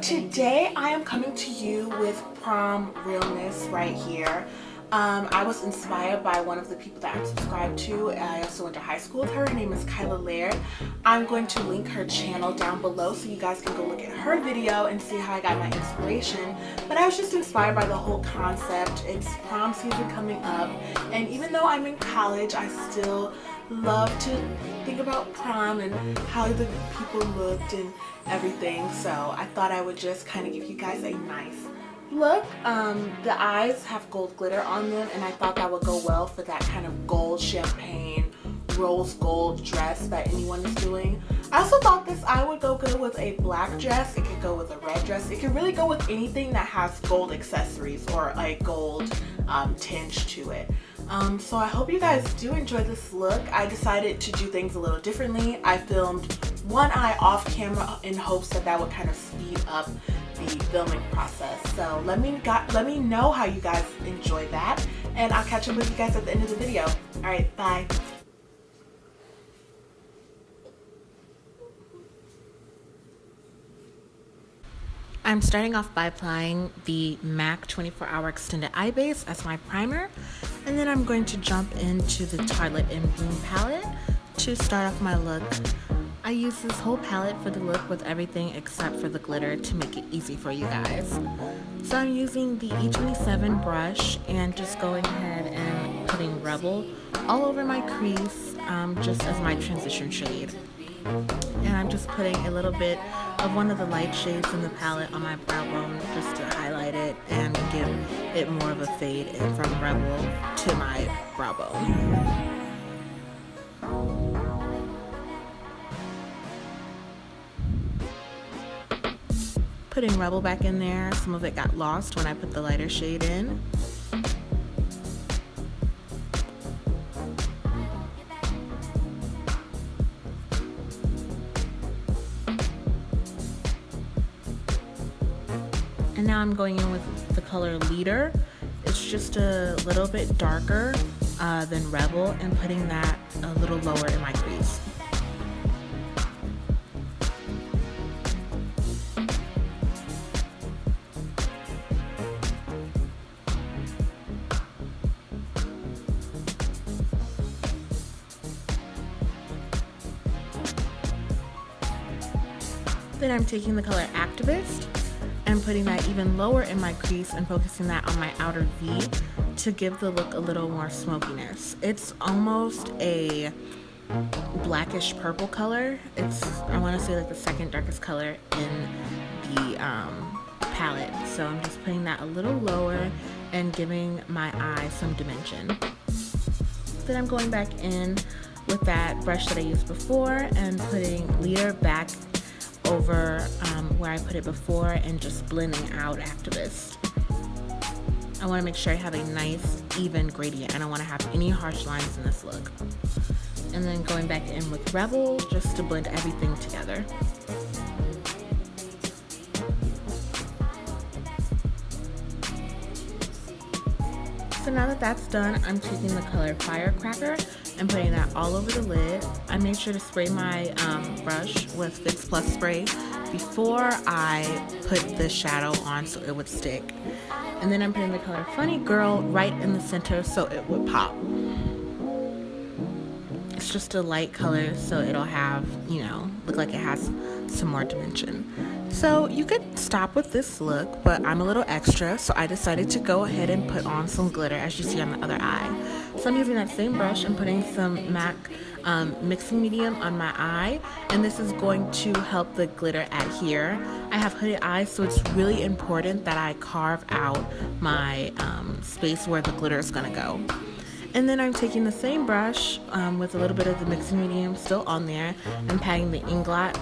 today I am coming to you with prom realness right here. I was inspired by one of the people that I'm subscribed to. I also went to high school with her. Her name is Kyla Laird. I'm going to link her channel down below so you guys can go look at her video and see how I got my inspiration. But I was just inspired by the whole concept. It's prom season coming up, and even though I'm in college, I still love to think about prom and how the people looked and everything. So I thought I would just kind of give you guys a nice look. The eyes have gold glitter on them, and I thought that would go well for that kind of gold champagne rose gold dress that anyone is doing. I also thought this eye would go good with a black dress. It could go with a red dress. It could really go with anything that has gold accessories or a gold tinge to it. So I hope you guys do enjoy this look. I decided to do things a little differently. I filmed one eye off camera in hopes that that would kind of speed up the filming process. So let me know how you guys enjoy that, and I'll catch up with you guys at the end of the video. All right, bye. I'm starting off by applying the M.A.C 24-Hour Extended Eye Base as my primer, and then I'm going to jump into the Tartlette in Bloom palette to start off my look. I use this whole palette for the look with everything except for the glitter to make it easy for you guys. So I'm using the E27 brush and just going ahead and putting Rebel all over my crease just as my transition shade. And I'm just putting a little bit of one of the light shades in the palette on my brow bone just to highlight it and give it more of a fade in from Rebel to my brow bone. Putting Rebel back in there. Some of it got lost when I put the lighter shade in. And now I'm going in with the color Leader. It's just a little bit darker than Rebel, and putting that a little lower in my crease. Then I'm taking the color Activist and putting that even lower in my crease and focusing that on my outer V to give the look a little more smokiness. It's almost a blackish purple color. It's, I want to say, like the second darkest color in the palette. So I'm just putting that a little lower and giving my eye some dimension. Then I'm going back in with that brush that I used before and putting Leader back over where I put it before and just blending out Activist. I want to make sure I have a nice even gradient. I don't want to have any harsh lines in this look. And then going back in with Rebel just to blend everything together. So now that that's done, I'm taking the color Firecracker and putting that all over the lid. I made sure to spray my brush with Fix Plus spray before I put the shadow on so it would stick. And then I'm putting the color Funny Girl right in the center so it would pop. It's just a light color so it'll have, you know, look like it has some more dimension. So you could stop with this look, but I'm a little extra, so I decided to go ahead and put on some glitter, as you see on the other eye. So I'm using that same brush and putting some M.A.C mixing medium on my eye, and this is going to help the glitter adhere. I have hooded eyes, so it's really important that I carve out my space where the glitter is going to go. And then I'm taking the same brush with a little bit of the mixing medium still on there and patting the Ingot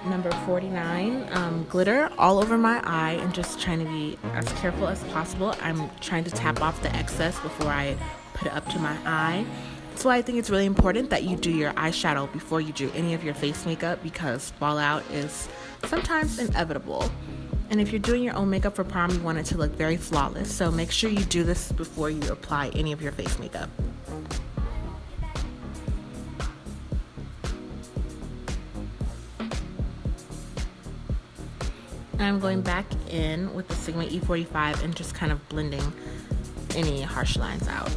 number 49 glitter all over my eye and just trying to be as careful as possible. I'm trying to tap off the excess before I put it up to my eye. That's why I think it's really important that you do your eyeshadow before you do any of your face makeup, because fallout is sometimes inevitable. And if you're doing your own makeup for prom, you want it to look very flawless. So make sure you do this before you apply any of your face makeup. And I'm going back in with the Sigma E45 and just kind of blending any harsh lines out.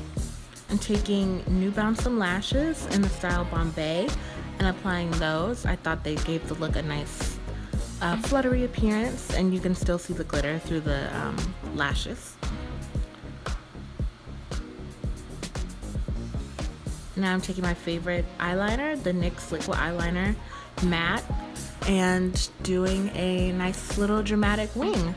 I'm taking Nubounsom lashes in the style Bombay and applying those. I thought they gave the look a nice fluttery appearance, and you can still see the glitter through the lashes. Now I'm taking my favorite eyeliner, the NYX liquid eyeliner matte, and doing a nice little dramatic wing.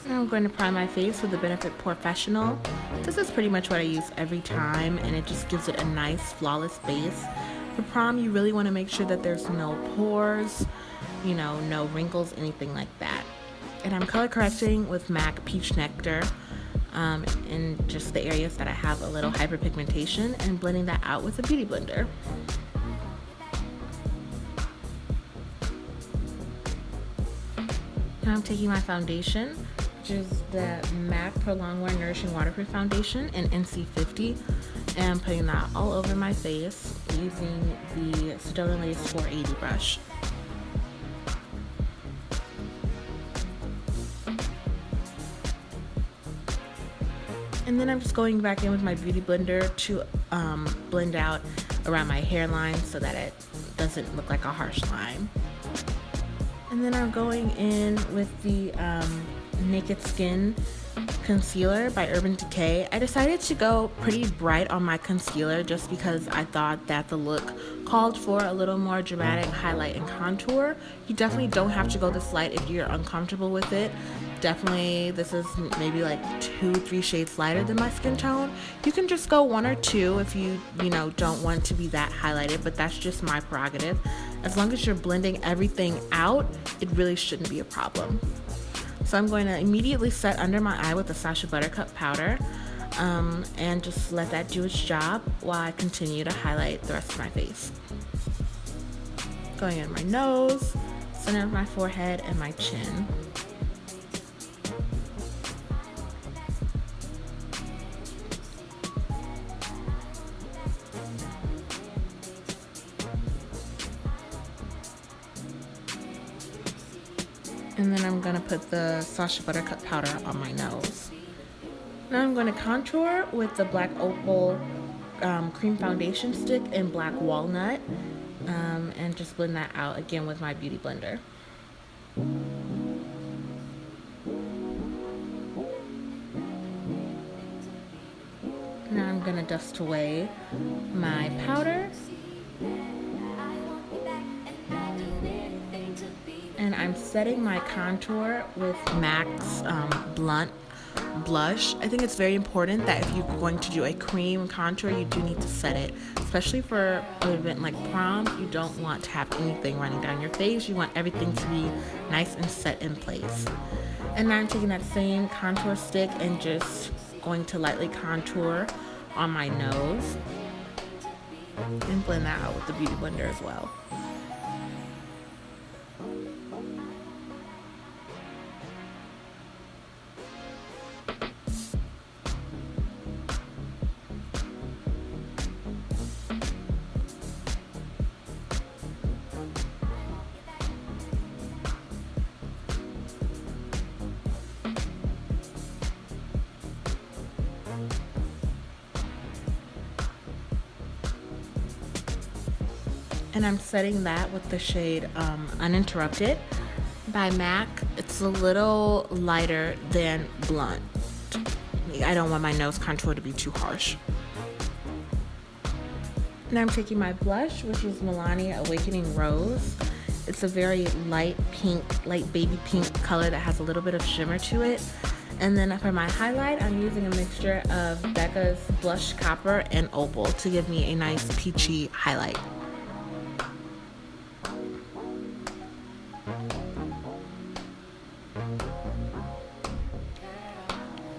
I'm going to prime my face with the Benefit Professional. This is pretty much what I use every time, and it just gives it a nice flawless base. For prom, you really want to make sure that there's no pores, you know, no wrinkles, anything like that. And I'm color correcting with M.A.C Peach Nectar in just the areas that I have a little hyperpigmentation, and blending that out with a beauty blender. Now I'm taking my foundation, which is the M.A.C Pro Longwear Nourishing Waterproof Foundation in NC50, and putting that all over my face using the Sedona Lace 480 brush. And then I'm just going back in with my beauty blender to blend out around my hairline so that it doesn't look like a harsh line. And then I'm going in with the Naked Skin concealer by Urban Decay. I decided to go pretty bright on my concealer just because I thought that the look called for a little more dramatic highlight and contour. You definitely don't have to go this light if you're uncomfortable with it. Definitely, this is maybe like 2-3 shades lighter than my skin tone. You can just go 1 or 2 if you don't want to be that highlighted, but that's just my prerogative. As long as you're blending everything out, it really shouldn't be a problem. So I'm going to immediately set under my eye with the Sasha Buttercup powder and just let that do its job while I continue to highlight the rest of my face. Going in my nose, center of my forehead, and my chin. And then I'm going to put the Sasha Buttercup powder on my nose. Now I'm going to contour with the Black Opal cream foundation stick in Black Walnut and just blend that out again with my beauty blender. Now I'm going to dust away my powder. And I'm setting my contour with M.A.C's Blunt blush. I think it's very important that if you're going to do a cream contour, you do need to set it. Especially for an event like prom, you don't want to have anything running down your face. You want everything to be nice and set in place. And now I'm taking that same contour stick and just going to lightly contour on my nose. And blend that out with the beauty blender as well. And I'm setting that with the shade Uninterrupted by M.A.C. It's a little lighter than Blunt. I don't want my nose contour to be too harsh. Now I'm taking my blush, which is Milani Awakening Rose. It's a very light pink, light baby pink color that has a little bit of shimmer to it. And then for my highlight, I'm using a mixture of Becca's Blush Copper and Opal to give me a nice peachy highlight.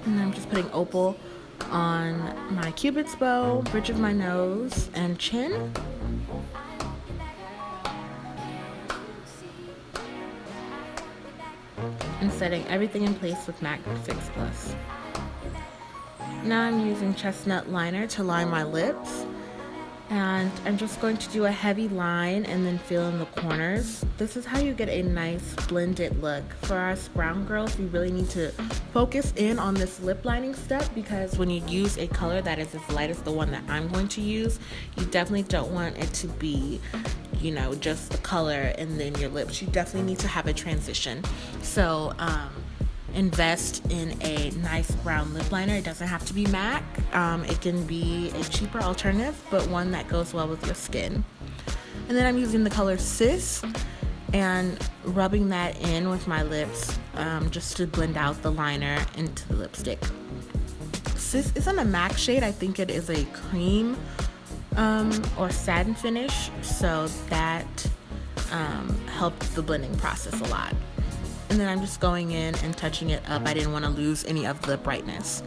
And I'm just putting Opal on my cupid's bow, bridge of my nose, and chin. And setting everything in place with MAC Fix Plus. Now I'm using Chestnut liner to line my lips. And I'm just going to do a heavy line and then fill in the corners. This is how you get a nice blended look. For us brown girls, we really need to focus in on this lip lining step, because when you use a color that is as light as the one that I'm going to use, you definitely don't want it to be, you know, just the color and then your lips. You definitely need to have a transition. So invest in a nice brown lip liner. It doesn't have to be MAC. It can be a cheaper alternative, but one that goes well with your skin. And then I'm using the color Siss and rubbing that in with my lips just to blend out the liner into the lipstick. Siss isn't a MAC shade. I think it is a cream or satin finish, so that helped the blending process a lot. And then I'm just going in and touching it up. I didn't want to lose any of the brightness.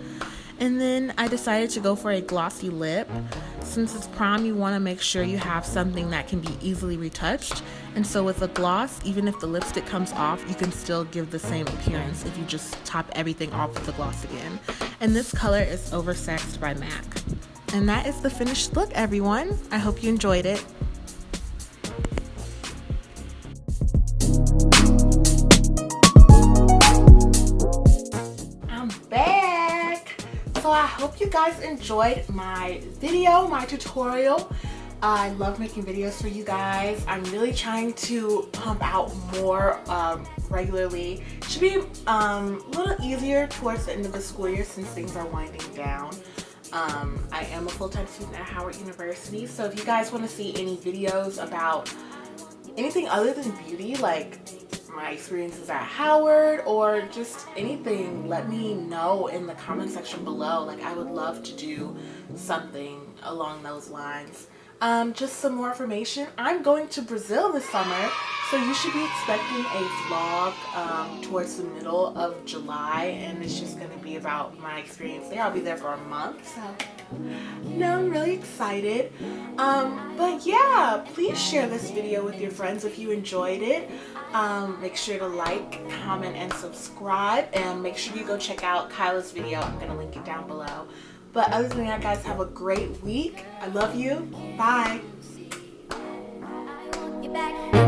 And then I decided to go for a glossy lip. Since it's prom, you want to make sure you have something that can be easily retouched. And so with a gloss, even if the lipstick comes off, you can still give the same appearance if you just top everything off with the gloss again. And this color is Oversexed by MAC. And that is the finished look, everyone. I hope you enjoyed it. So I hope you guys enjoyed my video, my tutorial. I love making videos for you guys. I'm really trying to pump out more regularly. Should be a little easier towards the end of the school year since things are winding down. I am a full-time student at Howard University, so if you guys want to see any videos about anything other than beauty, like my experiences at Howard or just anything, let me know in the comment section below. Like, I would love to do something along those lines. Just some more information. I'm going to Brazil this summer, so you should be expecting a vlog towards the middle of July, and it's just going to be about my experience there. I'll be there for a month, so I'm really excited. But yeah, please share this video with your friends if you enjoyed it. Make sure to like, comment, and subscribe, and make sure you go check out Kyla's video. I'm going to link it down below. But other than that, guys, have a great week. I love you. Bye. I